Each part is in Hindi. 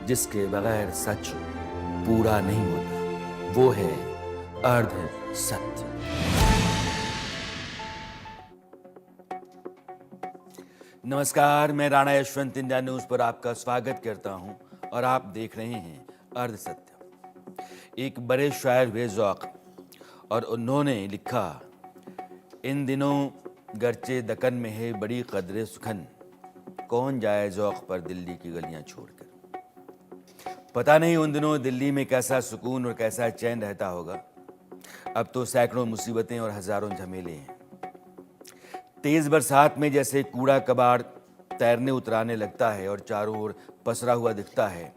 जिसके बगैर सच पूरा नहीं होता, वो है अर्ध सत्य। नमस्कार, मैं राणा यशवंत इंडिया न्यूज पर आपका स्वागत करता हूं और आप देख रहे हैं अर्ध सत्य। एक बड़े शायर हुए ज़ौक़ और उन्होंने लिखा, इन दिनों गर्चे दक्कन में है बड़ी कदरे सुखन, कौन जाए ज़ौक़ पर दिल्ली की गलियां छोड़कर। पता नहीं उन दिनों दिल्ली में कैसा सुकून और कैसा चैन रहता होगा। अब तो सैकड़ों मुसीबतें और हजारों झमेले हैं। तेज बरसात में जैसे कूड़ा कबाड़ तैरने उतराने लगता है और चारों ओर पसरा हुआ दिखता है,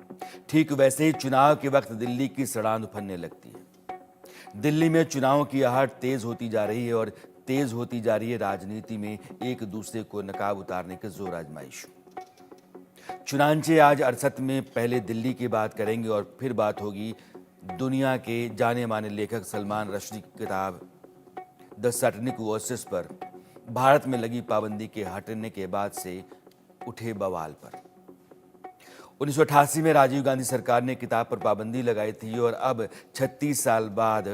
ठीक वैसे ही चुनाव के वक्त दिल्ली की सड़ांध उफनने लगती है। दिल्ली में चुनाव की आहट तेज होती जा रही है और तेज होती जा रही है राजनीति में एक दूसरे को नकाब उतारने की जोर आजमाइश। चुनांचे आज अरसत में पहले दिल्ली की बात करेंगे और फिर बात होगी दुनिया के जाने माने लेखक सलमान रुश्दी की किताब द सैटनिक ओएसिस पर भारत में लगी पाबंदी के हटने के बाद से उठे बवाल पर। 1988 में राजीव गांधी सरकार ने किताब पर पाबंदी लगाई थी और अब 36 साल बाद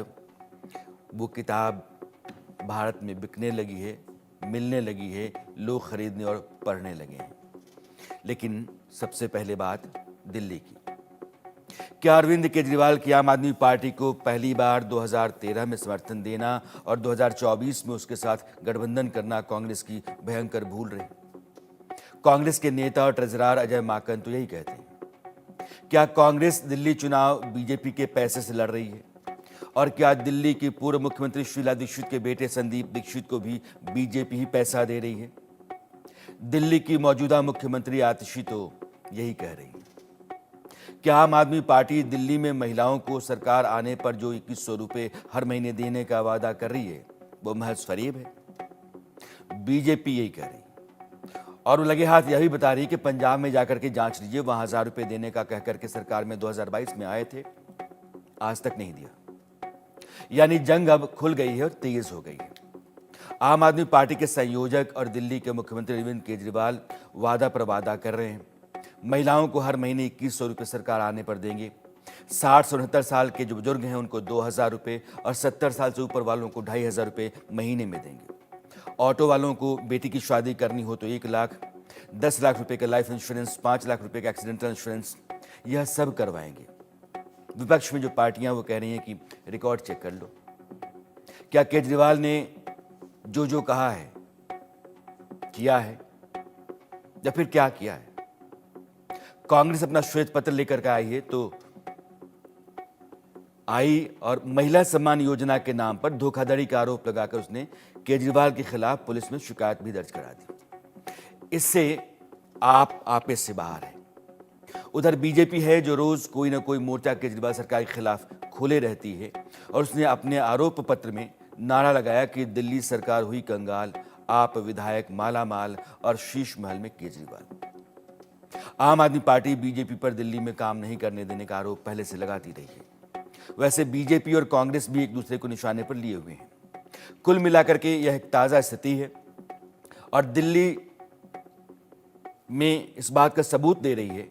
वो किताब भारत में बिकने लगी है, मिलने लगी है, लोग खरीदने और पढ़ने लगे हैं। लेकिन सबसे पहले बात दिल्ली की। क्या अरविंद केजरीवाल की आम आदमी पार्टी को पहली बार 2013 में समर्थन देना और 2024 में उसके साथ गठबंधन करना कांग्रेस की भयंकर भूल रही? कांग्रेस के नेता और ट्रेजरर अजय माकन तो यही कहते हैं। क्या कांग्रेस दिल्ली चुनाव बीजेपी के पैसे से लड़ रही है? और क्या दिल्ली की पूर्व मुख्यमंत्री शीला दीक्षित के बेटे संदीप दीक्षित को भी बीजेपी ही पैसा दे रही है? दिल्ली की मौजूदा मुख्यमंत्री आतिशी तो यही कह रही है। क्या आम आदमी पार्टी दिल्ली में महिलाओं को सरकार आने पर जो 2100 रुपए हर महीने देने का वादा कर रही है वो महज फरेब है? बीजेपी यही कह रही है और वो लगे हाथ यह भी बता रही कि पंजाब में जाकर के जांच लीजिए, वहां 1000 रुपए देने का कह करके सरकार में 2022 में आए थे, आज तक नहीं दिया। यानी जंग अब खुल गई है और तेज हो गई है। आम आदमी पार्टी के संयोजक और दिल्ली के मुख्यमंत्री अरविंद केजरीवाल वादा पर वादा कर रहे हैं। महिलाओं को हर महीने 2100 रुपये सरकार आने पर देंगे। 60 से 69 साल के जो बुजुर्ग हैं उनको 2000 रुपये और 70 साल से ऊपर वालों को 2500 रुपये महीने में देंगे। ऑटो वालों को बेटी की शादी करनी हो तो 1 लाख, 10 लाख रुपए का लाइफ इंश्योरेंस, 5 लाख रुपए का एक्सीडेंटल इंश्योरेंस, यह सब करवाएंगे। विपक्ष में जो पार्टियां वो कह रही हैं कि रिकॉर्ड चेक कर लो। क्या केजरीवाल ने जो जो कहा है किया है या फिर क्या किया है? कांग्रेस अपना श्वेत पत्र लेकर के आई है तो आई और महिला सम्मान योजना के नाम पर धोखाधड़ी का आरोप लगाकर उसने केजरीवाल के खिलाफ पुलिस में शिकायत भी दर्ज करा दी। इससे आप आपे से बाहर है। उधर बीजेपी है जो रोज कोई ना कोई मोर्चा केजरीवाल सरकार के खिलाफ खोले रहती है और उसने अपने आरोप पत्र में नारा लगाया कि दिल्ली सरकार हुई कंगाल, आप विधायक माला माल और शीश महल में केजरीवाल। आम आदमी पार्टी बीजेपी पर दिल्ली में काम नहीं करने देने का आरोप पहले से लगाती रही है। वैसे बीजेपी और कांग्रेस भी एक दूसरे को निशाने पर लिए हुए हैं। कुल मिलाकर के यह एक ताजा स्थिति है और दिल्ली में इस बात का सबूत दे रही है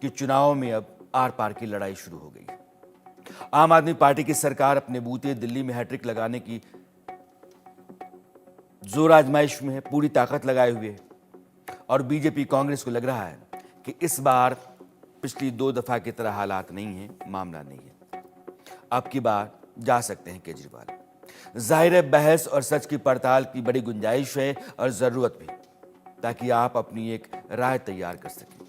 कि चुनाव में अब आर पार की लड़ाई शुरू हो गई है। आम आदमी पार्टी की सरकार अपने बूते दिल्ली में हैट्रिक लगाने की जोर आजमाइश में है, पूरी ताकत लगाए हुए है और बीजेपी कांग्रेस को लग रहा है कि इस बार पिछली 2 दफा की तरह हालात नहीं है, मामला नहीं है। अब की बार जा सकते हैं केजरीवाल। जाहिर है बहस और सच की पड़ताल की बड़ी गुंजाइश है और जरूरत भी, ताकि आप अपनी एक राय तैयार कर सकें।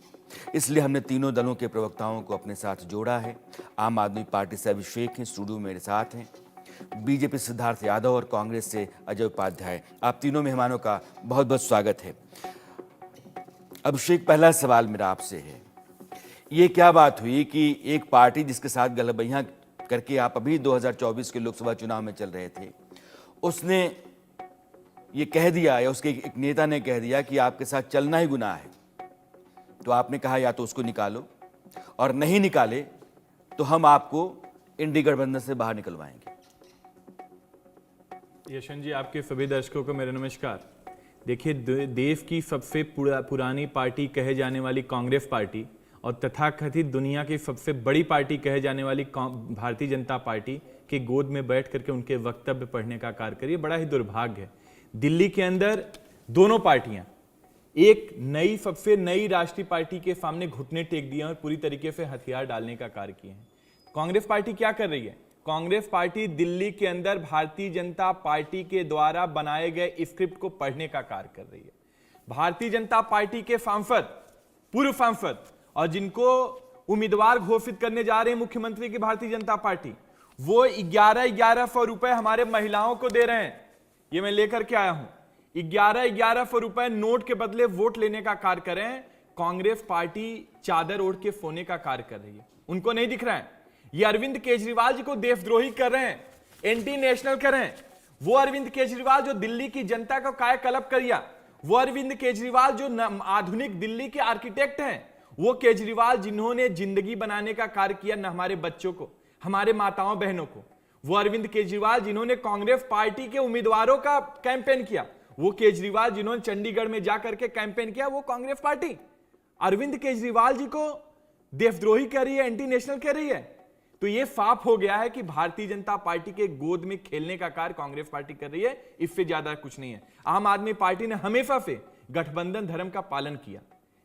इसलिए हमने तीनों दलों के प्रवक्ताओं को अपने साथ जोड़ा है। आम आदमी पार्टी से अभिषेक हैं, स्टूडियो मेरे साथ हैं। बीजेपी सिद्धार्थ यादव और कांग्रेस से अजय उपाध्याय। आप तीनों मेहमानों का बहुत बहुत स्वागत है। अभिषेक, पहला सवाल मेरा आपसे है, ये क्या बात हुई कि एक पार्टी जिसके साथ गलबैयां करके आप अभी 2024 के लोकसभा चुनाव में चल रहे थे, उसने ये कह दिया या उसके एक नेता ने कह दिया कि आपके साथ चलना ही गुनाह है, तो आपने कहा या तो उसको निकालो और नहीं निकाले तो हम आपको इंडी गठबंधन से बाहर निकलवाएंगे। यशवंत जी, आपके सभी दर्शकों को मेरा नमस्कार। देखिए, देश की सबसे पुरानी पार्टी कहे जाने वाली कांग्रेस पार्टी और तथाकथित दुनिया की सबसे बड़ी पार्टी कहे जाने वाली भारतीय जनता पार्टी के गोद में बैठ करके उनके वक्तव्य पढ़ने का कार्य करिए, बड़ा ही दुर्भाग्य है। दिल्ली के अंदर दोनों पार्टियां एक नई सबसे नई राष्ट्रीय पार्टी के सामने घुटने टेक दिए और पूरी तरीके से हथियार डालने का कार्य किए हैं। कांग्रेस पार्टी क्या कर रही है? कांग्रेस पार्टी दिल्ली के अंदर भारतीय जनता पार्टी के द्वारा बनाए गए स्क्रिप्ट को पढ़ने का कार्य कर रही है। भारतीय जनता पार्टी के सांसद, पूर्व सांसद और जिनको उम्मीदवार घोषित करने जा रहे हैं मुख्यमंत्री की भारतीय जनता पार्टी, वो 1100 रुपए हमारे महिलाओं को दे रहे हैं। ये मैं लेकर के आया हूं। 1100 रुपए नोट के बदले वोट लेने का कार्य कर रहे हैं। कांग्रेस पार्टी चादर ओढ़ के सोने का कार्य कर रही है। उनको नहीं दिख रहा है। ये अरविंद केजरीवाल जी को देशद्रोही कर रहे हैं, एंटी नेशनल कर रहे हैं। वो अरविंद केजरीवाल जो दिल्ली की जनता का कायाकल्प किया, वो अरविंद केजरीवाल जो आधुनिक दिल्ली के आर्किटेक्ट हैं, वो केजरीवाल जिन्होंने जिंदगी बनाने का कार्य किया न हमारे बच्चों को, हमारे माताओं बहनों को, वो अरविंद केजरीवाल जिन्होंने कांग्रेस पार्टी के उम्मीदवारों का कैंपेन किया, वो केजरीवाल जिन्होंने चंडीगढ़ में जाकर के कैंपेन किया, वो कांग्रेस पार्टी अरविंद केजरीवाल जी को देशद्रोही कर रही है, एंटी नेशनल कर रही है। तो ये साफ हो गया है कि भारतीय जनता पार्टी के गोद में खेलने का कार्य कांग्रेस पार्टी कर रही है, इससे ज्यादा कुछ नहीं है। आम आदमी पार्टी ने हमेशा से गठबंधन धर्म का पालन किया,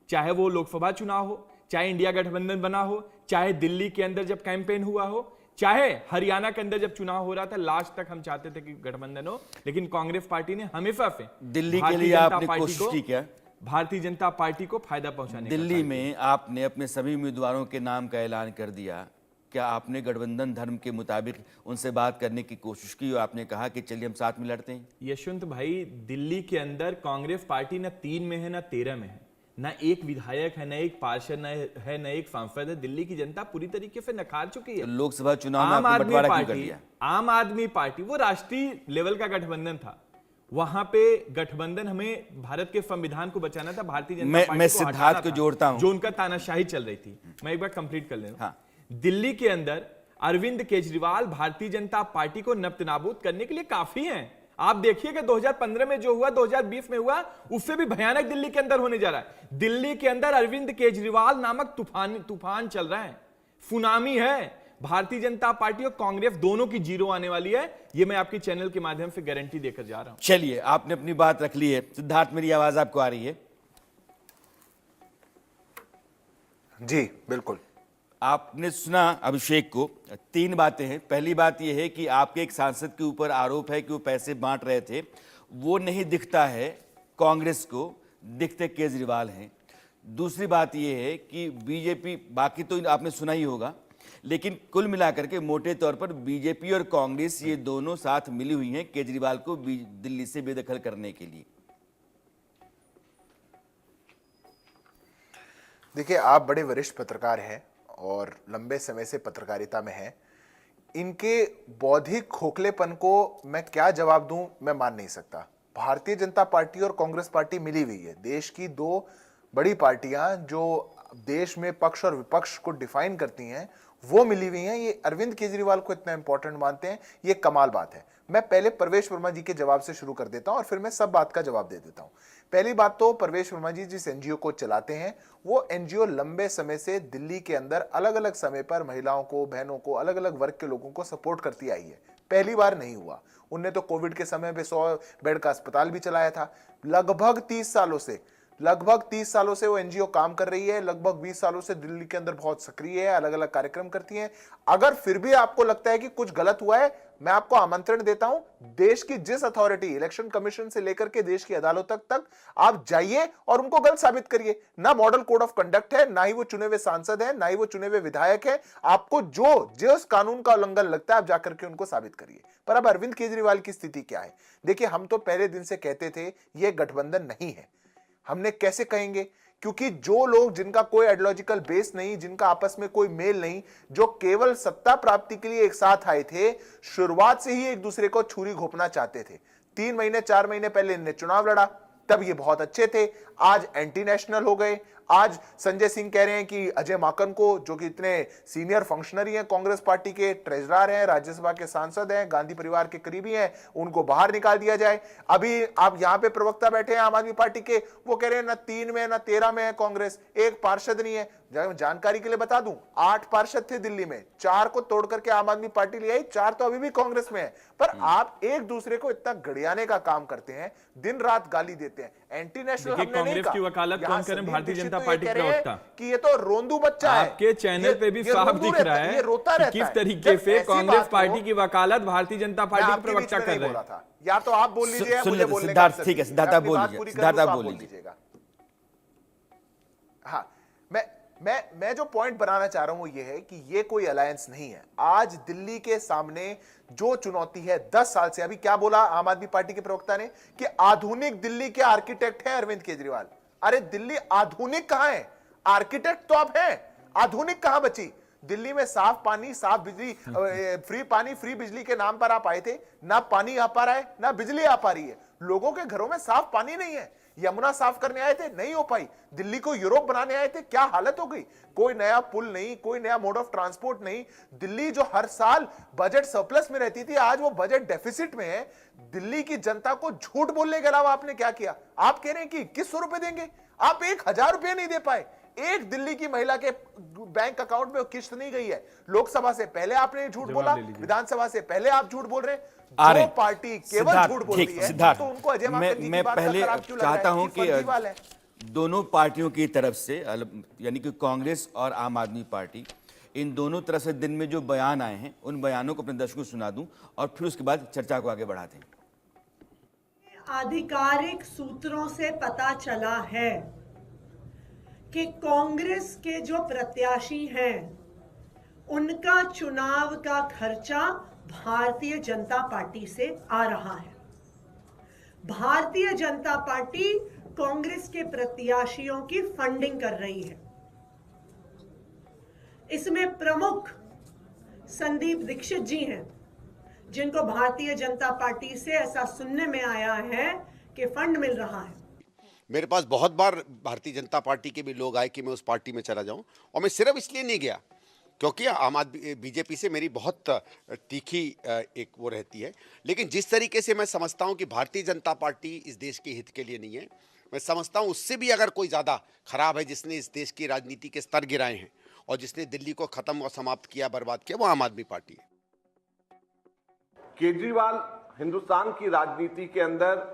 चाहे वो लोकसभा चुनाव हो, चाहे इंडिया गठबंधन बना हो, चाहे दिल्ली के अंदर जब कैंपेन हुआ हो, चाहे हरियाणा के अंदर जब चुनाव हो रहा था, लास्ट तक हम चाहते थे कि गठबंधन हो, लेकिन कांग्रेस पार्टी ने हमेशा से दिल्ली के लिए आपने कोशिश की क्या? भारतीय जनता पार्टी को फायदा पहुंचाने दिल्ली में आपने अपने सभी उम्मीदवारों के नाम का ऐलान कर दिया। क्या आपने गठबंधन धर्म के मुताबिक उनसे बात करने की कोशिश की और आपने कहा कि चलिए हम साथ में लड़ते हैं? यशवंत भाई, दिल्ली के अंदर कांग्रेस पार्टी न 3 में है न 13 में है, न एक विधायक है, न एक पार्षद है, न एक सांसद है। दिल्ली की जनता पूरी तरीके से नकार चुकी है। तो लोकसभा चुनाव में आपने बंटवारा क्यों कर दिया? आम आदमी पार्टी वो राष्ट्रीय लेवल का गठबंधन था, वहां पे गठबंधन हमें भारत के संविधान को बचाना था। भारतीय जनता पार्टी मैं सिद्धार्थ को जोड़ता हूं, जो उनका तानाशाही चल रही थी। मैं एक बार कंप्लीट कर लेता हूं। हाँ। दिल्ली के अंदर अरविंद केजरीवाल भारतीय जनता पार्टी को नब्तनाबूद करने के लिए काफी हैं। आप देखिए कि 2015 में जो हुआ, 2020 में हुआ, उससे भी भयानक दिल्ली के अंदर होने जा रहा है। दिल्ली के अंदर अरविंद केजरीवाल नामक तूफान चल रहा है, सुनामी है। भारतीय जनता पार्टी और कांग्रेस दोनों की जीरो आने वाली है। ये मैं आपके चैनल के माध्यम से गारंटी देकर जा रहा हूं। चलिए, आपने अपनी बात रख ली है। सिद्धार्थ, मेरी आवाज आपको आ रही है? जी बिल्कुल। आपने सुना अभिषेक को। 3 बातें हैं। पहली बात यह है कि आपके एक सांसद के ऊपर आरोप है कि वो पैसे बांट रहे थे, वो नहीं दिखता है कांग्रेस को, दिखते केजरीवाल हैं। दूसरी बात यह है कि बीजेपी, बाकी तो आपने सुना ही होगा, लेकिन कुल मिलाकर के मोटे तौर पर बीजेपी और कांग्रेस ये दोनों साथ मिली हुई हैं केजरीवाल को दिल्ली से बेदखल करने के लिए। देखिए, आप बड़े वरिष्ठ पत्रकार हैं और लंबे समय से पत्रकारिता में हैं। इनके बौद्धिक खोखलेपन को मैं क्या जवाब दूं, मैं मान नहीं सकता। भारतीय जनता पार्टी और कांग्रेस पार्टी मिली हुई है। देश की 2 बड़ी पार्टियां जो देश में पक्ष और विपक्ष को डिफाइन करती हैं, वो मिली हुई हैं। ये अरविंद केजरीवाल को इतना इंपॉर्टेंट मानते हैं, ये कमाल बात है। मैं पहले परवेश वर्मा जी के जवाब से शुरू कर देता हूं और फिर मैं सब बात का जवाब दे देता हूं। पहली बात तो, परवेश वर्मा जी जिस एनजीओ को चलाते हैं, वो एनजीओ लंबे समय से दिल्ली के अंदर अलग अलग समय पर महिलाओं को, बहनों को, अलग अलग वर्ग के लोगों को सपोर्ट करती आई है। पहली बार नहीं हुआ। उनने तो कोविड के समय पे 100 बेड का अस्पताल भी चलाया था। लगभग 30 सालों से वो एनजीओ काम कर रही है। लगभग 20 सालों से दिल्ली के अंदर बहुत सक्रिय है, अलग अलग कार्यक्रम करती है। अगर फिर भी आपको लगता है कि कुछ गलत हुआ है, मैं आपको आमंत्रण देता हूं, देश की जिस अथॉरिटी, इलेक्शन कमीशन से लेकर के देश की अदालतों तक आप जाइए और उनको गलत साबित करिए। ना मॉडल कोड ऑफ कंडक्ट है, ना ही वो चुने हुए सांसद है, ना ही वो चुने हुए विधायक है। आपको जिस कानून का उल्लंघन लगता है, आप जाकर के उनको साबित करिए। पर अब अरविंद केजरीवाल की स्थिति क्या है? देखिए, हम तो पहले दिन से कहते थे ये गठबंधन नहीं है। हमने कैसे कहेंगे? क्योंकि जो लोग, जिनका कोई आइडियोलॉजिकल बेस नहीं, जिनका आपस में कोई मेल नहीं, जो केवल सत्ता प्राप्ति के लिए एक साथ आए थे, शुरुआत से ही एक दूसरे को छुरी घोंपना चाहते थे। 3 महीने 4 महीने पहले इनने चुनाव लड़ा, तब ये बहुत अच्छे थे। आज एंटी नेशनल हो गए, आज संजय सिंह कह रहे हैं कि अजय माकन को, जो कि इतने सीनियर फंक्शनरी हैं कांग्रेस पार्टी के, ट्रेजरर हैं, राज्यसभा के सांसद हैं, गांधी परिवार के करीबी हैं, उनको बाहर निकाल दिया जाए। अभी आप यहां पे प्रवक्ता बैठे हैं आम आदमी पार्टी के, वो कह रहे हैं ना 3 में ना 13 में है कांग्रेस, एक पार्षद नहीं है। जानकारी के लिए बता दूं, 8 पार्षद थे दिल्ली में, 4 को तोड़ करके आम आदमी पार्टी ले आई, 4 तो अभी भी कांग्रेस में है। पर आप एक दूसरे को इतना गड़ियाने का काम करते हैं, दिन रात गाली देते हैं। एंटी नेशनल हमने नहीं कांग्रेस कहा। की वकालत कौन करें? भारतीय जनता तो पार्टी प्रवक्ता कि ये तो रोंदू बच्चा है। आपके चैनल पे भी साफ दिख रहा है ये रोता कि रहता किस है। तरीके जब से ऐसी कांग्रेस बात हो, पार्टी की वकालत भारतीय जनता मैं पार्टी के आपके बीच प्रवक्ता में कर नहीं रहे बोला हैं। था। या तो आप बोल लीजिए या सुन मुझे लो, बोलने का सिद्धार्थ, अवसर ठीक है, दीजिए। सिद्धार्थ मैं आप अपनी बोल बात लीजिए, पूरी कर सिद्धार्थ लूं आप तो बोल बोल लीजिए। दीजिएगा। हाँ, मैं जो पॉइंट बनाना चाह रहा हूं वो ये है कि ये कोई अलायंस नहीं है। आज दिल्ली के सामने जो चुनौती है 10 साल से, अभी क्या बोला आम आदमी पार्टी के प्रवक्ता ने कि आधुनिक दिल्ली के आर्किटेक्ट हैं अरविंद केजरीवाल। अरे दिल्ली आधुनिक कहां है? आर्किटेक्ट तो आप हैं, आधुनिक कहां बची? दिल्ली में साफ पानी, साफ बिजली, फ्री पानी, फ्री बिजली के नाम पर आप आए थे, ना पानी आ पा रहा है ना बिजली आ पा रही है। लोगों के घरों में साफ पानी नहीं है। यमुना साफ करने आए थे, नहीं हो पाई। दिल्ली को यूरोप बनाने आए थे, क्या हालत हो गई। कोई नया पुल नहीं, कोई नया मोड ऑफ ट्रांसपोर्ट नहीं। दिल्ली जो हर साल बजट सरप्लस में रहती थी, आज वो बजट डेफिसिट में है। दिल्ली की जनता को झूठ बोलने के अलावा आपने क्या किया? आप कह रहे हैं कि 2100 रुपए देंगे, आप 1000 रुपए नहीं दे पाए। एक दिल्ली की महिला के बैंक अकाउंट में किस्त नहीं गई है। लोकसभा से पहले आपने झूठ बोला, विधानसभा से पहले आप झूठ बोल रहे हैं। जो पार्टी केवल झूठ बोलती है तो उनको अजय माकन जी की बात का खराब क्यों लग रहा है? चाहता हूं फर्जीवाल है। कि दोनों पार्टियों की तरफ से, यानी कि कांग्रेस और आम आदमी पार्टी, इन दोनों तरफ से दिन में जो बयान आए हैं उन बयानों को अपने दर्शकों को सुना दूं और फिर उसके बाद चर्चा को आगे बढ़ाते हैं। आधिकारिक सूत्रों से पता चला है कि कांग्रेस के जो प्रत्याशी हैं उनका चुनाव का खर्चा भारतीय जनता पार्टी से आ रहा है। भारतीय जनता पार्टी कांग्रेस के प्रत्याशियों की फंडिंग कर रही है। इसमें प्रमुख संदीप दीक्षित जी हैं, जिनको भारतीय जनता पार्टी से ऐसा सुनने में आया है कि फंड मिल रहा है। मेरे पास बहुत बार भारतीय जनता पार्टी के भी लोग आए कि मैं उस पार्टी में चला जाऊं, और मैं सिर्फ इसलिए नहीं गया क्योंकि आम आदमी बीजेपी से मेरी बहुत तीखी एक वो रहती है। लेकिन जिस तरीके से मैं समझता हूं कि भारतीय जनता पार्टी इस देश के हित के लिए नहीं है, मैं समझता हूं उससे भी अगर कोई ज़्यादा खराब है, जिसने इस देश की राजनीति के स्तर गिराए हैं और जिसने दिल्ली को ख़त्म और समाप्त किया, बर्बाद किया, वो आम आदमी पार्टी है। केजरीवाल हिंदुस्तान की राजनीति के अंदर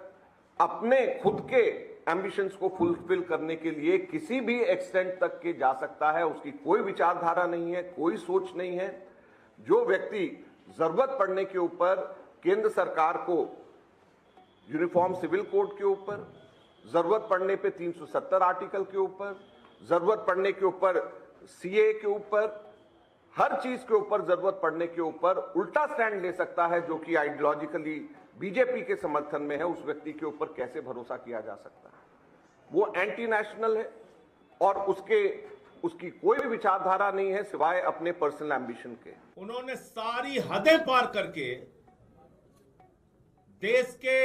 अपने खुद के एम्बिशंस को फुलफिल करने के लिए किसी भी एक्सटेंट तक के जा सकता है। उसकी कोई विचारधारा नहीं है, कोई सोच नहीं है। जो व्यक्ति जरूरत पड़ने के ऊपर केंद्र सरकार को यूनिफॉर्म सिविल कोड के ऊपर, जरूरत पड़ने पे 370 आर्टिकल के ऊपर, जरूरत पड़ने के ऊपर सीए के ऊपर, हर चीज के ऊपर जरूरत पड़ने के ऊपर उल्टा स्टैंड ले सकता है, जो कि आइडियोलॉजिकली बीजेपी के समर्थन में है, उस व्यक्ति के ऊपर कैसे भरोसा किया जा सकता है? वो एंटी नेशनल है और उसकी कोई भी विचारधारा नहीं है सिवाय अपने पर्सनल एम्बिशन के। उन्होंने सारी हदें पार करके देश के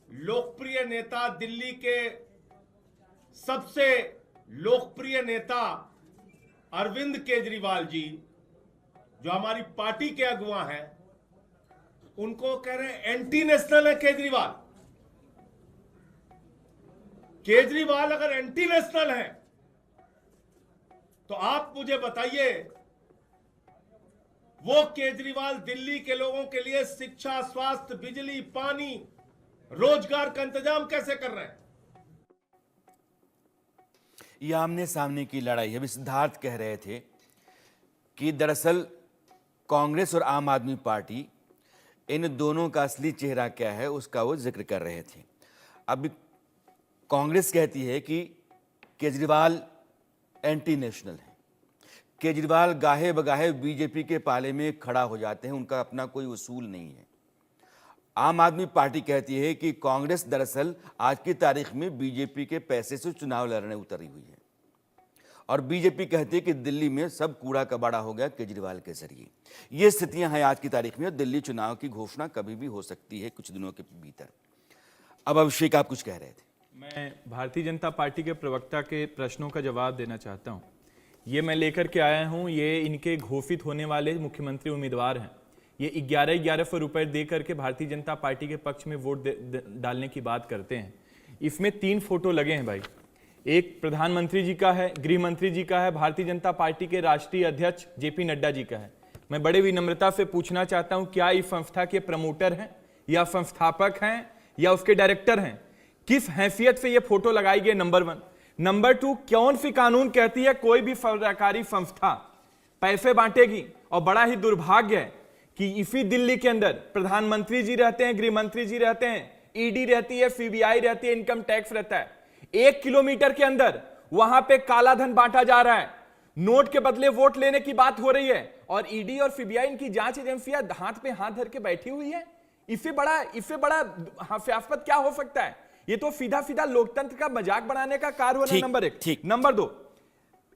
लोकप्रिय नेता, दिल्ली के सबसे लोकप्रिय नेता अरविंद केजरीवाल जी, जो हमारी पार्टी के अगुवा हैं, उनको कह रहे हैं एंटी नेशनल है केजरीवाल। केजरीवाल अगर एंटी नेशनल है तो आप मुझे बताइए, वो केजरीवाल दिल्ली के लोगों के लिए शिक्षा, स्वास्थ्य, बिजली, पानी, रोजगार का इंतजाम कैसे कर रहे हैं? ये आमने सामने की लड़ाई है। अभी सिद्धार्थ कह रहे थे कि दरअसल कांग्रेस और आम आदमी पार्टी, इन दोनों का असली चेहरा क्या है उसका वो जिक्र कर रहे थे। अब कांग्रेस कहती है कि केजरीवाल एंटी नेशनल है, केजरीवाल गाहे बगाहे बीजेपी के पाले में खड़ा हो जाते हैं, उनका अपना कोई उसूल नहीं है। आम आदमी पार्टी कहती है कि कांग्रेस दरअसल आज की तारीख में बीजेपी के पैसे से चुनाव लड़ने उतरी हुई है, और बीजेपी कहती है कि दिल्ली में सब कूड़ा कबाड़ा हो गया केजरीवाल के जरिए। ये स्थितियां हैं आज की तारीख में, और दिल्ली चुनाव की घोषणा कभी भी हो सकती है कुछ दिनों के भीतर। अब अभिषेक, आप कुछ कह रहे थे। मैं भारतीय जनता पार्टी के प्रवक्ता के प्रश्नों का जवाब देना चाहता हूं। ये मैं लेकर के आया हूं, ये इनके घोषित होने वाले मुख्यमंत्री उम्मीदवार हैं। ये 11-11 रुपए दे करके भारतीय जनता पार्टी के पक्ष में वोट डालने की बात करते हैं। इसमें 3 फोटो लगे हैं भाई। एक प्रधानमंत्री जी का है, गृह मंत्री जी का है, भारतीय जनता पार्टी के राष्ट्रीय अध्यक्ष जेपी नड्डा जी का है। मैं बड़े विनम्रता से पूछना चाहता हूं, क्या इस संस्था के प्रमोटर हैं या संस्थापक हैं या उसके डायरेक्टर हैं? किस हैसियत से ये फोटो लगाई गई? नंबर 1। नंबर 2, कौन सी कानून कहती है कोई भी सरकारी संस्था पैसे बांटेगी? और बड़ा ही दुर्भाग्य है कि इसी दिल्ली के अंदर प्रधानमंत्री जी रहते हैं, गृह मंत्री जी रहते हैं, ईडी रहती है, सीबीआई रहती है, इनकम टैक्स रहता है। 1 किलोमीटर के अंदर वहां पे काला धन बांटा जा रहा है, नोट के बदले वोट लेने की बात हो रही है, और ईडी और सीबीआई, इनकी जांच एजेंसियां हाथ पे हाथ धर के बैठी हुई है। इससे बड़ा हास्यास्पद क्या हो सकता है? ये तो सीधा सीधा लोकतंत्र का मजाक बनाने का कार्य हो रहा है। नंबर 1। नंबर 2,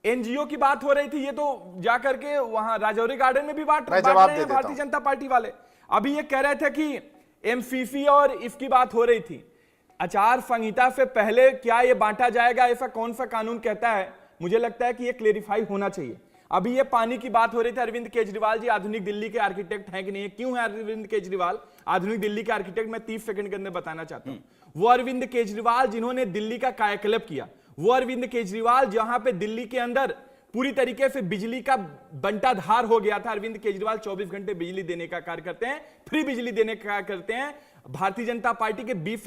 एनजीओ की बात हो रही थी, ये तो जाकर के वहां राजौरी गार्डन में भी बांट रहे हैं भारतीय जनता पार्टी वाले। अभी ये कह रहे थे कि एमसीसी और इसकी बात हो रही थी। आचार संहिता से पहले क्या ये बांटा जाएगा, ऐसा कौन सा कानून कहता है? मुझे लगता है कि ये क्लेरिफाई होना चाहिए। अभी ये पानी की बात हो रही थी। अरविंद केजरीवाल जी आधुनिक दिल्ली के आर्किटेक्ट हैं कि नहीं? क्यों है अरविंद केजरीवाल आधुनिक दिल्ली के आर्किटेक्ट? मैं 30 सेकंड के अंदर बताना चाहता हूं। वो अरविंद केजरीवाल जिन्होंने दिल्ली का कायाकल्प किया, वो अरविंद केजरीवाल जहां पे दिल्ली के अंदर पूरी तरीके से बिजली का बंटाधार हो गया था। अरविंद केजरीवाल 24 घंटे बिजली देने का कार्य करते हैं, फ्री बिजली देने का कार्य करते हैं। भारतीय जनता पार्टी के 20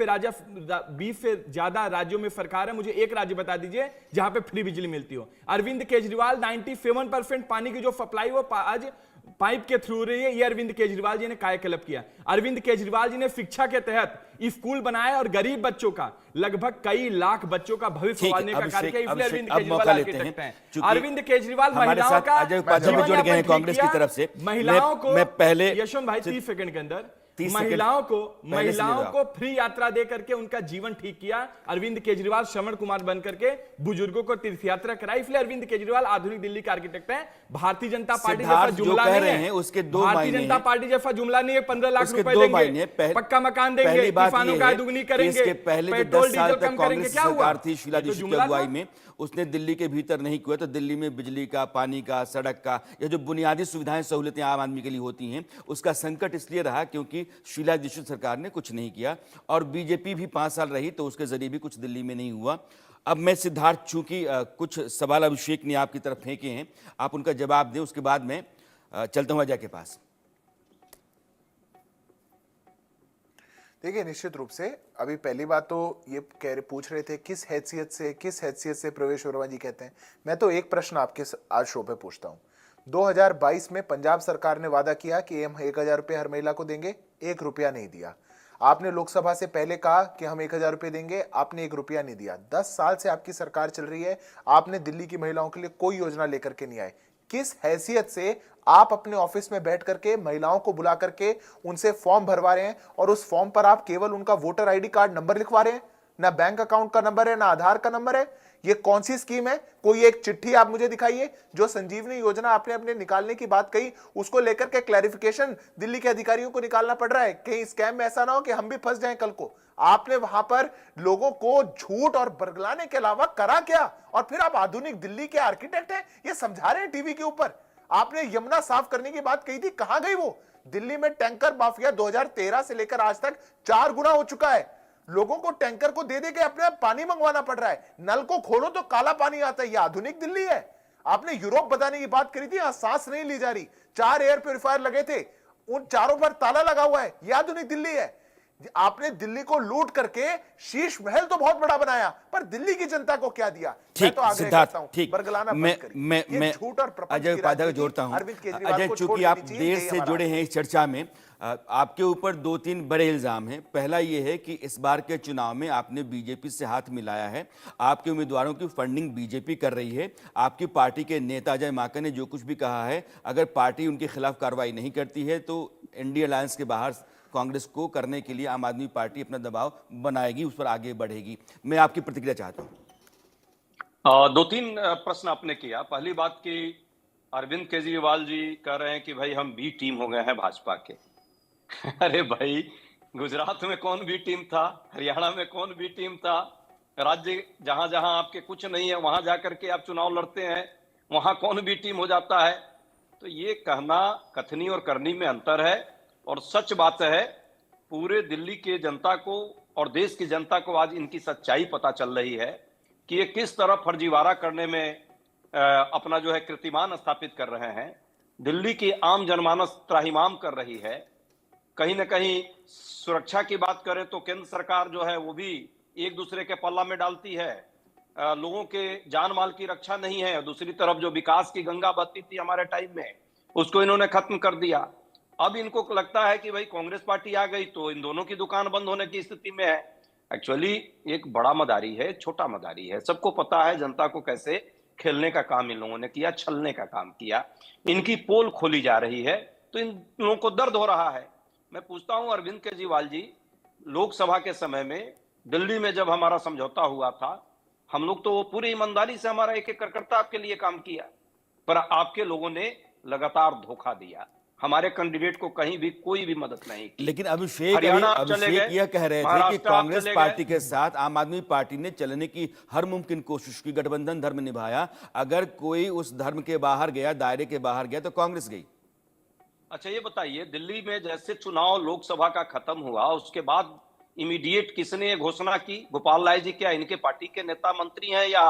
से ज्यादा राज्यों में सरकार है, मुझे एक राज्य बता दीजिए जहां पे फ्री बिजली मिलती हो। अरविंद केजरीवाल 97% पानी की जो सप्लाई वो आज पाइप के थ्रू रही है, ये अरविंद केजरीवाल जी ने कायाकल्प किया। अरविंद केजरीवाल जी ने शिक्षा के तहत स्कूल बनाए और गरीब बच्चों का, लगभग कई लाख बच्चों का भविष्य संवारने का कार्य किया। इसलिए अरविंद केजरीवाल आर्किटेक्ट हैं। अरविंद केजरीवाल महिलाओं का जुड़ गए हैं कांग्रेस की तरफ से। महिलाओं को, मैं पहले यशवंत भाई 30 सेकंड के अंदर महिलाओं को फ्री यात्रा दे करके उनका जीवन ठीक किया। अरविंद केजरीवाल श्रवण कुमार बन करके बुजुर्गों को तीर्थ यात्रा कराई। इसलिए अरविंद केजरीवाल आधुनिक दिल्ली के आर्किटेक्ट हैं। भारतीय जनता पार्टी जैसा जुमला नहीं है, उसके 2 भारतीय जनता पार्टी जैसा जुमला नहीं है। 15 लाख रुपए देंगे, पक्का मकान देंगे, किसानों का दुगनी करेंगे, पेट्रोल डीजल कम करेंगे। क्या हुआ? थी शीला दीक्षित की अगुवाई में, उसने दिल्ली के भीतर नहीं किया। तो दिल्ली में बिजली का, पानी का, सड़क का, ये जो बुनियादी सुविधाएं सहूलियतें आम आदमी के लिए होती हैं, उसका संकट इसलिए रहा क्योंकि शीला दीक्षित सरकार ने कुछ नहीं किया। और बीजेपी भी 5 साल रही तो उसके जरिए भी कुछ दिल्ली में नहीं हुआ। अब मैं सिद्धार्थ, चूंकि कुछ सवाल अभिषेक ने आपकी तरफ फेंके हैं, आप उनका जवाब दें, उसके बाद मैं चलता हूं अजय के पास। देखिए, निश्चित रूप से अभी पहली बात तो ये पूछ रहे थे किस हैसियत से प्रवेश वर्मा जी कहते हैं। मैं तो एक प्रश्न आपके आज शो पे पूछता हूं। 2022 में पंजाब सरकार ने वादा किया कि हम 1000 रुपये हर महिला को देंगे, 1 रुपया नहीं दिया। आपने लोकसभा से पहले कहा कि हम 1000 रुपये देंगे, आपने 1 रुपया नहीं दिया। 10 साल से आपकी सरकार चल रही है, आपने दिल्ली की महिलाओं के लिए कोई योजना लेकर के नहीं आए। किस हैसियत से आप अपने ऑफिस में बैठ करके महिलाओं को बुला करके उनसे फॉर्म भरवा रहे हैं, और उस फॉर्म पर आप केवल उनका वोटर आईडी कार्ड नंबर लिखवा रहे हैं? ना बैंक अकाउंट का नंबर है, ना आधार का नंबर है। ये कौन सी स्कीम है? कोई एक चिट्ठी आप मुझे दिखाइए। जो संजीवनी योजना आपने अपने निकालने की बात कही, उसको लेकर के क्लैरिफिकेशन दिल्ली के अधिकारियों को निकालना पड़ रहा है। कहीं स्कैम में ऐसा ना हो कि हम भी फंस जाएं कल को। आपने वहां पर लोगों को झूठ और बरगलाने के अलावा करा क्या? और फिर आप आधुनिक दिल्ली के आर्किटेक्ट हैं, ये समझा रहे हैं टीवी के ऊपर। आपने यमुना साफ करने की बात कही थी, कहां गई वो? दिल्ली में टैंकर माफिया 2013 से लेकर आज तक 4 गुना हो चुका है। लोगों को टैंकर को दे दे के अपने पानी मंगवाना पड़ रहा है। नल को खोलो तो काला पानी आता है। ये आधुनिक दिल्ली है? आपने यूरोप बताने की बात करी थी, यहां सांस नहीं ली जा रही। 4 एयर प्यूरिफायर लगे थे, उन चारों पर ताला लगा हुआ है। ये आधुनिक दिल्ली है? आपने दिल्ली को लूट करके शीश महल तो बहुत बड़ा बनाया, पर दिल्ली की जनता को क्या दिया? मैं तो आग्रह करता हूं, बरगलाना बंद करिए। ये झूठ और प्रपंच की अजय को जोड़ता हूं। अजय, चूंकि आप देर से जुड़े हैं इस चर्चा में, आपके ऊपर 2-3 बड़े इल्जाम हैं। पहला यह है कि इस बार के चुनाव में आपने बीजेपी से हाथ मिलाया है, आपके उम्मीदवारों की फंडिंग बीजेपी कर रही है। आपकी पार्टी के नेता अजय माकन ने जो कुछ भी कहा है, अगर पार्टी उनके खिलाफ कार्रवाई नहीं करती है तो इंडिया अलायंस के बाहर कांग्रेस को करने के लिए आम आदमी पार्टी अपना दबाव बनाएगी, उस पर आगे बढ़ेगी। मैं आपकी प्रतिक्रिया चाहता हूं। 2-3 प्रश्न आपने किया। पहली बात कि अरविंद केजरीवाल जी कह रहे हैं कि भाई हम बी टीम हो गए हैं भाजपा के। अरे भाई, गुजरात में कौन बी टीम था? हरियाणा में कौन बी टीम था? राज्य जहां जहां आपके कुछ नहीं है वहां जाकर के आप चुनाव लड़ते हैं, वहां कौन भी टीम हो जाता है। तो ये कहना कथनी और करनी में अंतर है। और सच बात है, पूरे दिल्ली के जनता को और देश की जनता को आज इनकी सच्चाई पता चल रही है कि ये किस तरह फर्जीवाड़ा करने में अपना जो है कीर्तिमान स्थापित कर रहे हैं। दिल्ली की आम जनमानस त्राहिमाम कर रही है। कहीं ना कहीं सुरक्षा की बात करें तो केंद्र सरकार जो है वो भी एक दूसरे के पल्ला में डालती है। लोगों के जान माल की रक्षा नहीं है। दूसरी तरफ जो विकास की गंगा बहती थी हमारे टाइम में, उसको इन्होंने खत्म कर दिया। अब इनको लगता है कि भाई कांग्रेस पार्टी आ गई तो इन दोनों की दुकान बंद होने की स्थिति में है। एक्चुअली एक बड़ा मदारी है, छोटा मदारी है। सबको पता है जनता को कैसे खेलने का काम इन लोगों ने किया, छलने का काम किया। इनकी पोल खोली जा रही है तो इन लोगों को दर्द हो रहा है। मैं पूछता हूं अरविंद केजरीवाल जी, लोकसभा के समय में दिल्ली में जब हमारा समझौता हुआ था, हम लोग तो वो पूरी ईमानदारी से हमारा एक एक कार्यकर्ता आपके लिए काम किया, पर आपके लोगों ने लगातार धोखा दिया। हमारे कैंडिडेट को कहीं भी कोई भी मदद नहीं की। लेकिन अभिषेक हरियाणा आप चले अभिषेक गए, यह कह रहे थे कि महाराष्ट्र आप कांग्रेस चले गए। पार्टी के साथ आम आदमी पार्टी ने चलने की हर मुमकिन कोशिश की, गठबंधन धर्म निभाया। अगर कोई उस धर्म के बाहर गया, दायरे के बाहर गया, तो कांग्रेस गई। अच्छा ये बताइए, दिल्ली में जैसे चुनाव लोकसभा का खत्म हुआ उसके बाद इमीडिएट किसने ये घोषणा की? गोपाल राय जी क्या इनके पार्टी के नेता मंत्री हैं या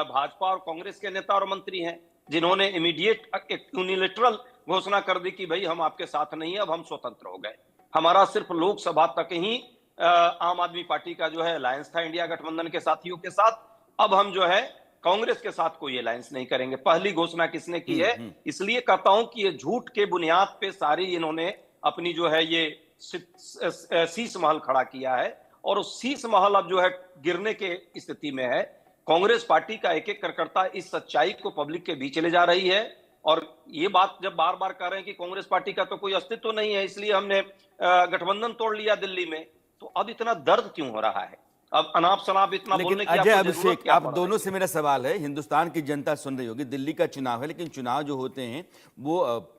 भाजपा और कांग्रेस के नेता और मंत्री हैं जिन्होंने इमीडिएट एक यूनिलेटरल घोषणा कर दी कि भाई हम आपके साथ नहीं है, अब हम स्वतंत्र हो गए? हमारा सिर्फ लोकसभा तक ही आम आदमी पार्टी का जो है अलायंस था इंडिया गठबंधन के साथियों के साथ। अब हम जो है कांग्रेस के साथ कोई अलायंस नहीं करेंगे। पहली घोषणा किसने की है? इसलिए कहता हूं कि ये झूठ के बुनियाद पे सारी इन्होंने अपनी जो है ये शीश महल खड़ा किया है और उस शीश महल अब जो है गिरने के स्थिति में है। कांग्रेस पार्टी का एक एक कार्यकर्ता इस सच्चाई को पब्लिक के बीच ले जा रही है और ये बात जब बार बार कह रहे हैं कि कांग्रेस पार्टी का तो कोई अस्तित्व नहीं है, इसलिए हमने गठबंधन तोड़ लिया दिल्ली में, तो अब इतना दर्द क्यों हो रहा है? अब अनाप शनाप इतना लेकिन बोलने की अजय आपको जरूरत अभिषेक, क्या आप पड़ दोनों रही है? से मेरा सवाल है, हिंदुस्तान की जनता सुन रही होगी, दिल्ली का चुनाव है, लेकिन चुनाव जो होते हैं वो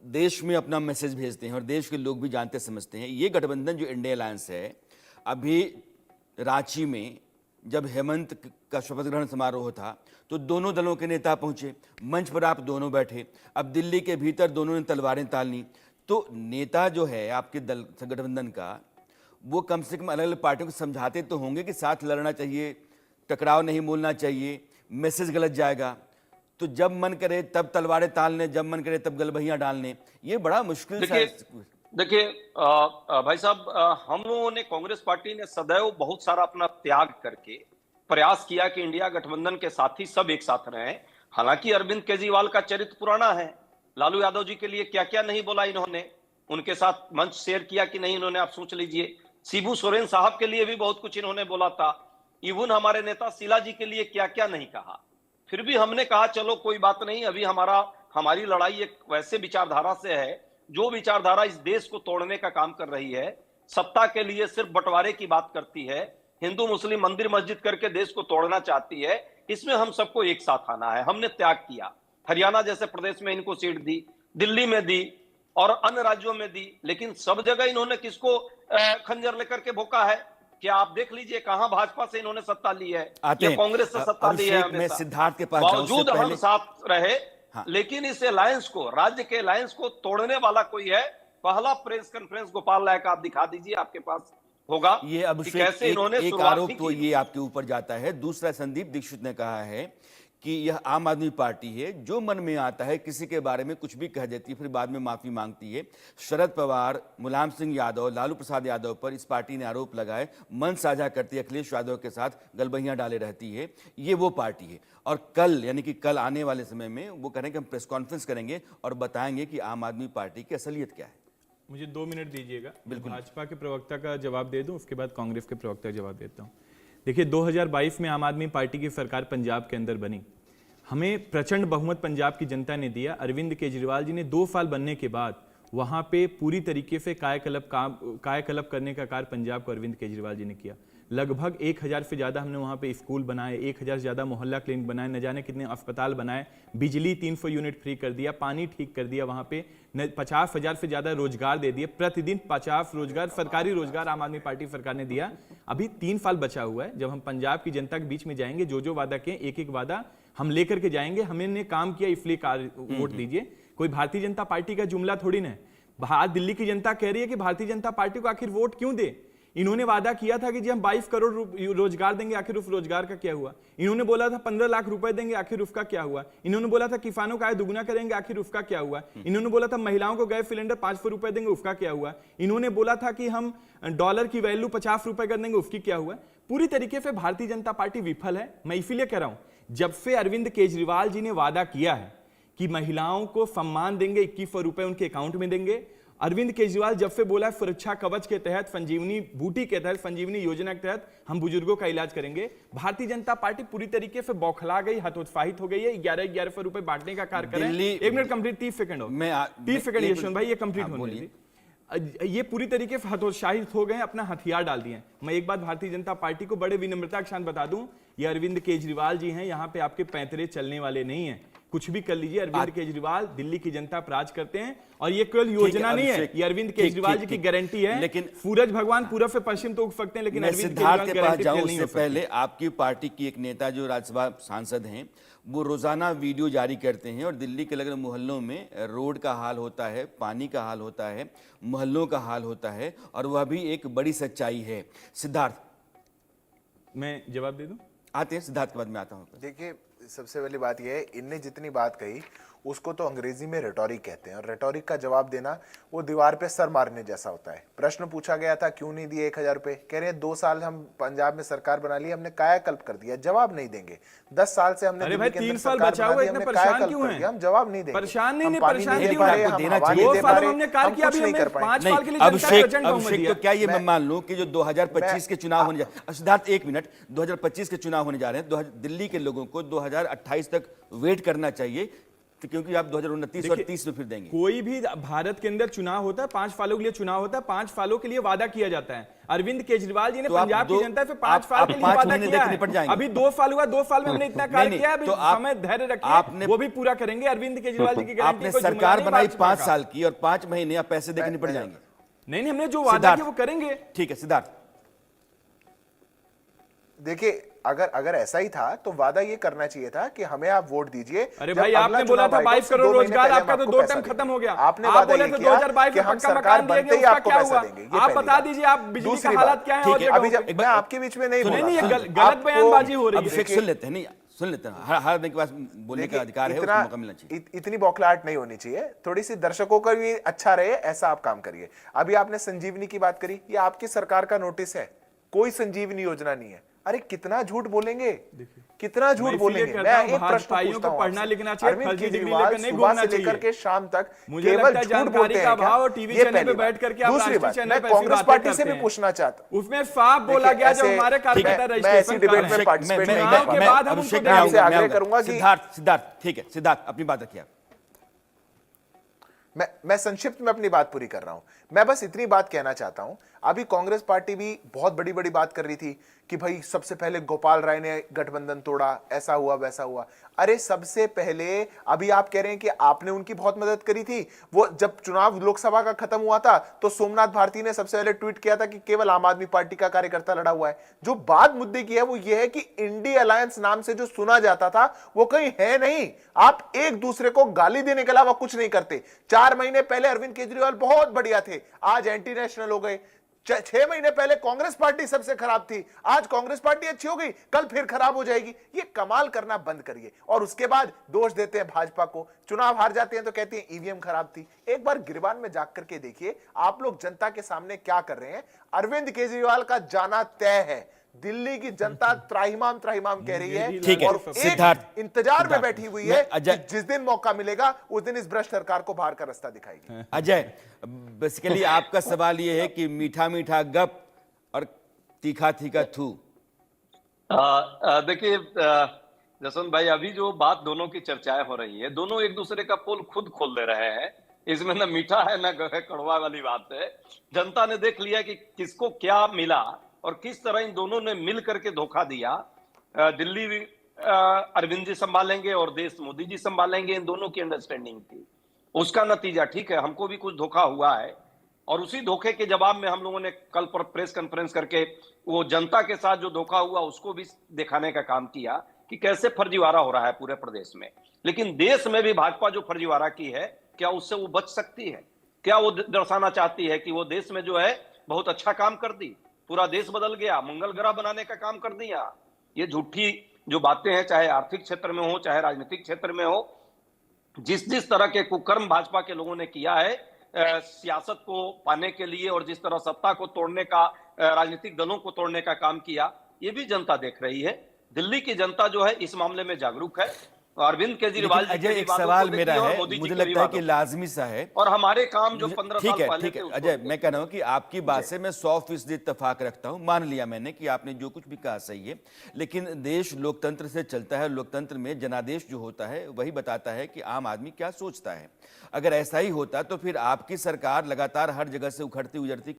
देश में अपना मैसेज भेजते हैं और देश के लोग भी जानते समझते हैं। ये गठबंधन जो इंडिया अलायंस है, अभी रांची में जब हेमंत का शपथ ग्रहण समारोह था तो दोनों दलों के नेता पहुंचे, मंच पर आप दोनों बैठे। अब दिल्ली के भीतर दोनों ने तलवारें ताल ली, तो नेता जो है आपके दल गठबंधन का, वो कम से कम अलग अलग पार्टियों को समझाते तो होंगे कि साथ लड़ना चाहिए, टकराव नहीं बोलना चाहिए, मैसेज गलत जाएगा। तो जब मन करे तब तलवारें तालने, जब मन करे तब गलबहियां डालने, ये बड़ा मुश्किल सा। देखिए भाई साहब, हम लोगों ने, कांग्रेस पार्टी ने सदैव बहुत सारा अपना त्याग करके प्रयास किया कि इंडिया गठबंधन के साथी सब एक साथ रहें। हालांकि अरविंद केजरीवाल का चरित्र पुराना है। लालू यादव जी के लिए क्या क्या नहीं बोला इन्होंने, उनके साथ मंच शेयर किया कि नहीं इन्होंने, आप सोच लीजिए। शिबू सोरेन साहब के लिए भी बहुत कुछ इन्होंने बोला था। इवन हमारे नेता शीला जी के लिए क्या क्या नहीं कहा। फिर भी हमने कहा चलो कोई बात नहीं, अभी हमारी लड़ाई एक वैसे विचारधारा से है जो विचारधारा इस देश को तोड़ने का काम कर रही है, सत्ता के लिए सिर्फ बंटवारे की बात करती है, हिंदू मुस्लिम मंदिर मस्जिद करके देश को तोड़ना चाहती है। इसमें हम सबको एक साथ आना है। हमने त्याग किया। हरियाणा जैसे प्रदेश में इनको सीट दी, दिल्ली में दी और अन्य राज्यों में दी, लेकिन सब जगह इन्होंने किसको खंजर लेकर के भोंका है? क्या आप देख लीजिए कहां भाजपा से इन्होंने सत्ता ली है या कांग्रेस से सत्ता ली है। मैं सिद्धार्थ के पास बावजूद हम साथ रहे, लेकिन इस अलायंस को, राज्य के अलायंस को तोड़ने वाला कोई है? पहला प्रेस कॉन्फ्रेंस गोपाल राय का आप दिखा दीजिए, आपके पास होगा। ये अभिषेक एक आरोप तो ये आपके ऊपर जाता है। दूसरा, संदीप दीक्षित ने कहा है कि यह आम आदमी पार्टी है, जो मन में आता है किसी के बारे में कुछ भी कह देती है, फिर बाद में माफी मांगती है। शरद पवार, मुलायम सिंह यादव, लालू प्रसाद यादव पर इस पार्टी ने आरोप लगाए, मन साझा करती है, अखिलेश यादव के साथ गलबहियां डाले रहती है। ये वो पार्टी है। और कल, यानी कि कल आने वाले समय में वो कह रहे हैं कि हम प्रेस कॉन्फ्रेंस करेंगे और बताएंगे कि आम आदमी पार्टी की असलियत क्या है। मुझे 2 मिनट दीजिएगा, बिल्कुल। भाजपा के प्रवक्ता का जवाब दे दूं, उसके बाद कांग्रेस के प्रवक्ता का जवाब देता हूं। देखिए, 2022 में आम आदमी पार्टी की सरकार पंजाब के अंदर बनी। हमें प्रचंड बहुमत पंजाब की जनता ने दिया। अरविंद केजरीवाल जी ने 2 साल बनने के बाद वहां पे पूरी तरीके से कायाकल्प करने का कार्य पंजाब को अरविंद केजरीवाल जी ने किया। लगभग 1000 से ज़्यादा हमने वहाँ पे स्कूल बनाए, 1000 से ज़्यादा मोहल्ला क्लिनिक बनाए, न जाने कितने अस्पताल बनाए, बिजली 300 यूनिट फ्री कर दिया, पानी ठीक कर दिया, वहाँ पे 50,000 से ज़्यादा रोजगार दे दिए, प्रतिदिन 50 रोजगार, सरकारी रोजगार आम आदमी पार्टी सरकार ने दिया। अभी 3 साल बचा हुआ है, जब हम पंजाब की जनता के बीच में जाएंगे, जो वादा किए एक एक वादा हम लेकर के जाएंगे। हमने काम किया इसलिए वोट दीजिए। कोई भारतीय जनता पार्टी का जुमला थोड़ी ना है। आज दिल्ली की जनता कह रही है कि भारतीय जनता पार्टी को आखिर वोट क्यों दे। इन्होंने वादा किया था कि जी हम 22 करोड़ रोजगार देंगे, आखिर उस रोजगार का क्या हुआ। इन्होंने बोला था 15 लाख रुपए देंगे, आखिर उसका क्या हुआ। इन्होंने बोला था किसानों का आय दुगुना करेंगे, आखिर उसका क्या हुआ। इन्होंने बोला था महिलाओं को गैस सिलेंडर 500 रुपए देंगे, उसका क्या हुआ। इन्होंने बोला था कि हम डॉलर की वैल्यू 50 रुपए कर देंगे, उसकी क्या हुआ। पूरी तरीके से भारतीय जनता पार्टी विफल है। मैं इसीलिए कह रहा हूं, जब से अरविंद केजरीवाल जी ने वादा किया है कि महिलाओं को सम्मान देंगे, 2100 रुपए उनके अकाउंट में देंगे। अरविंद केजरीवाल जब से बोला सुरक्षा कवच के तहत, संजीवनी बूटी के तहत, संजीवनी योजना के तहत हम बुजुर्गों का इलाज करेंगे, भारतीय जनता पार्टी पूरी तरीके से बौखला गई, हतोत्साहित हो गई है। 1100 रुपए बांटने का कार्य करें। 1 मिनट कंप्लीट, 30 सेकंड हो, 30 सेकंड यशवंत भाई, ये कंप्लीट होने दीजिए। ये पूरी तरीके से हतोत्साहित हो गए, अपना हथियार डाल दिए। मैं एक बात भारतीय जनता पार्टी को बड़े विनम्रता के साथ बता दूं, ये अरविंद केजरीवाल जी हैं, यहाँ पे आपके पैंतरे चलने वाले नहीं है। कुछ भी कर लीजिए, अरविंद केजरीवाल दिल्ली की जनता पर राज करते हैं। और ये केवल योजना नहीं है, ये अरविंद केजरीवाल जी की गारंटी है। लेकिन सूरज भगवान पूरब से पश्चिम तो उग सकते हैं, लेकिन मैं अरविंद सिद्धार्थ केजरीवाल के पास गारंटी जाऊं नहीं उससे हो सकती। पहले, आपकी पार्टी की एक नेता जो राज्यसभा सांसद हैं, वो रोजाना वीडियो जारी करते हैं और दिल्ली के अलग अलग मोहल्लों में रोड का हाल होता है, पानी का हाल होता है, मोहल्लों का हाल होता है, और वह भी एक बड़ी सच्चाई है। सिद्धार्थ, मैं जवाब दे दूं? आते हैं सिद्धार्थ के बाद में आता हूं। देखिए, सबसे पहली बात यह है, इनने जितनी बात कही उसको तो अंग्रेजी में रेटोरिक कहते हैं, और रेटोरिक का जवाब देना वो दीवार पे सर मारने जैसा होता है। प्रश्न पूछा गया था क्यों नहीं दिए 1000 रुपए, कह रहे हैं 2 साल हम पंजाब में सरकार बना ली, हमने कायाकल्प कर दिया, जवाब नहीं देंगे। 10 साल से हमने अरे भाई 3 साल बचा हुआ, इतने परेशान क्यों हैं? हम जवाब नहीं देंगे। परेशान नहीं, परेशान परेशान नहीं क्यों हैं? हम देना हवा चाहिए। नहीं दे पा रहे, हमने कार्य हम किया, कुछ अभी नहीं हमें कर पाएंगे। 5 साल के लिए जनता अभिषेक, प्रचंड बहुमत अभिषेक, दिया। तो क्या ये मैं मान लूं कि जो 2025 के चुनाव होने जा रहे हैं, सिद्धार्थ 1 मिनट, 2025 के चुनाव होने जा रहे हैं, दिल्ली के लोगों को 2028 तक वेट करना चाहिए, तो क्योंकि आप 2029 और 30 में फिर देंगे। कोई भी भारत के अंदर चुनाव होता है, 5 सालों के लिए चुनाव होता है, 5 सालों के लिए वादा किया जाता है। अरविंद केजरीवाल जी ने तो आप पंजाब की जनता से 5 साल के लिए 5 वादा महीने किया देख निपट है। जाएंगे। अभी 2 साल हुआ, 2 साल में हमने इतना कार्य किया है, अभी तो समय धैर्य रखिए, वो भी पूरा करेंगे। अरविंद केजरीवाल जी की गारंटी आपने कोई जुमला सरकार नहीं, बनाई भाजपा 5 का। साल की, और 5 महीने आप पैसे देकर निपट जाएंगे। नहीं, हमने जो वादा सिद्धार्थ, किया वो करेंगे। ठीक है सिद्धार्थ। देखिए, अगर ऐसा ही था तो वादा ये करना चाहिए था कि हमें आप वोट दीजिए। अरे जब भाई, अगला आपने बोला चुनाव था आएगा, 22 उससे करोड़ 2 महीने रोजगार, पहले आपका हम तो आपको 2 पैसा टर्म देंगे। खत्म हो गया। आपने आप वादा बोले ये थे किया 2022 कि में हम पक्का सरकार मकान बनते देंगे, ही उसका आपको क्या पैसा हुआ? देंगे। ये आप पहली बता बात। दीजिए, आप बिजली का दूसरी हालात बात, क्या है ठीक और है, जगहों अभी पे? मैं आपके बीच में नहीं बोल नहीं, रहा। ये गलत बयानबाजी हो रही है। अभिषेक सुन लेते हैं, नहीं सुन लेते हैं, हर आदमी के पास बोलने का अधिकार है, उसको मौका मिलना चाहिए। इतनी बौखलाहट नहीं होनी चाहिए, थोड़ी सी दर्शकों का भी अच्छा रहे, ऐसा आप काम करिए। अभी आपने संजीवनी की बात करी, ये आपकी सरकार का नोटिस है, कोई संजीवनी योजना नहीं है। अरे कितना झूठ बोलेंगे, कितना झूठ बोलेंगे। मैं एक प्रश्न पूछता हूं, पढ़ना लिखना चाहिए, अरविंद फर्जी डिग्री केजरीवाल लेकर नहीं सुबह घूमना से लेकर चाहिए। के शाम तक मुझे केवल लगता है झूठ जानकारी बोलते का हैं क्या? अभाव और टीवी ये चैनल पे पहली बैठ बात। करके आप दूसरी राष्ट्रीय बात, चैनल मैं पे ऐसी कांग्रेस बातें पार्टी से करते भी हैं। पूछना चाहता हूं। उसमें साफ बोला गया जब हमारे कार्यकर्ता मैं ऐसी रजिस्ट्रेशन डिबेट कर रहे में हैं। पार्टिसिपेट नहीं चुनाव कर के पाऊंगा। बाद हम अभिषेक, उनको मैं आपसे आऊंगा, आग्रह मैं आऊंगा। करूंगा कि सिद्धार्थ, ठीक है सिद्धार्थ, अपनी बात रखिए आप। मैं संक्षिप्त में अपनी बात पूरी कर रहा हूं। मैं बस इतनी बात कहना चाहता हूं, अभी कांग्रेस पार्टी भी बहुत बड़ी बड़ी बात कर रही थी कि भाई सबसे पहले गोपाल राय ने गठबंधन तोड़ा, ऐसा हुआ वैसा हुआ। अरे सबसे पहले अभी आप कह रहे हैं कि आपने उनकी बहुत मदद करी थी। वो जब चुनाव लोकसभा का खत्म हुआ था तो सोमनाथ भारती ने सबसे पहले ट्वीट किया था कि केवल आम आदमी पार्टी का कार्यकर्ता लड़ा हुआ है। जो बात मुद्दे की है वो ये है कि इंडी अलायंस नाम से जो सुना जाता था वो कहीं है नहीं। आप एक दूसरे को गाली देने के अलावा कुछ नहीं करते। 4 महीने पहले अरविंद केजरीवाल बहुत बढ़िया थे, आज एंटी नेशनल हो गए। 6 महीने पहले कांग्रेस पार्टी सबसे खराब थी, आज कांग्रेस पार्टी अच्छी हो गई, कल फिर खराब हो जाएगी। ये कमाल करना बंद करिए। और उसके बाद दोष देते हैं भाजपा को, चुनाव हार जाते हैं तो कहते हैं ईवीएम खराब थी। एक बार गिरबान में जाग करके देखिए आप लोग जनता के सामने क्या कर रहे हैं। अरविंद केजरीवाल का जाना तय है, दिल्ली की जनता त्राहिमाम त्राहिमाम कह रही है। ठीक है, और सिद्धार्थ, एक इंतजार में बैठी हुई है अजय, कि जिस दिन मौका मिलेगा उस दिन इस भ्रष्ट सरकार को बाहर का रास्ता दिखाएगी। अजय, बेसिकली आपका सवाल यह है कि मीठा मीठा गप और तीखा तीखा थू। देखिए जसवंत भाई, अभी जो बात दोनों की चर्चाएं हो रही है, दोनों एक दूसरे का पोल खुद खोल दे रहे हैं। इसमें ना मीठा है ना कड़वा वाली बात है। जनता ने देख लिया कि किसको क्या मिला और किस तरह इन दोनों ने मिल करके धोखा दिया। दिल्ली अरविंद जी संभालेंगे और देश मोदी जी संभालेंगे, इन दोनों की अंडरस्टैंडिंग थी। उसका नतीजा ठीक है, हमको भी कुछ धोखा हुआ है और उसी धोखे के जवाब में हम लोगों ने कल पर प्रेस कॉन्फ्रेंस करके वो जनता के साथ जो धोखा हुआ उसको भी दिखाने का काम किया कि कैसे फर्जीवाड़ा हो रहा है पूरे प्रदेश में। लेकिन देश में भी भाजपा जो फर्जीवाड़ा की है, क्या उससे वो बच सकती है? क्या वो दर्शाना चाहती है कि वो देश में जो है बहुत अच्छा काम कर दी, पूरा देश बदल गया, मंगल ग्रह बनाने का काम कर दिया? ये झूठी जो बातें हैं, चाहे आर्थिक क्षेत्र में हो चाहे राजनीतिक क्षेत्र में हो, जिस जिस तरह के कुकर्म भाजपा के लोगों ने किया है सियासत को पाने के लिए और जिस तरह सत्ता को तोड़ने का, राजनीतिक दलों को तोड़ने का काम किया, ये भी जनता देख रही है। दिल्ली की जनता जो है इस मामले में जागरूक है। अरविंद केजरीवाल जी अजय, के एक विवादों सवाल को मेरा देखिए और है, मोदी जी मुझे के लगता है विवादों कि को। लाजमी सा है और हमारे काम जो 15 साल पहले ठीक थे है उसको अजय, देखिए। मैं कह रहा हूं कि आपकी बात से मैं 100% इत्तेफाक रखता हूं, मान लिया मैंने कि आपने जो कुछ भी कहा सही है। लेकिन देश लोकतंत्र से चलता है, लोकतंत्र में जनादेश जो होता है वही बताता है कि आम आदमी क्या सोचता है। अगर ऐसा ही होता तो फिर आपकी सरकार लगातार हर जगह से उखड़ती उजड़ती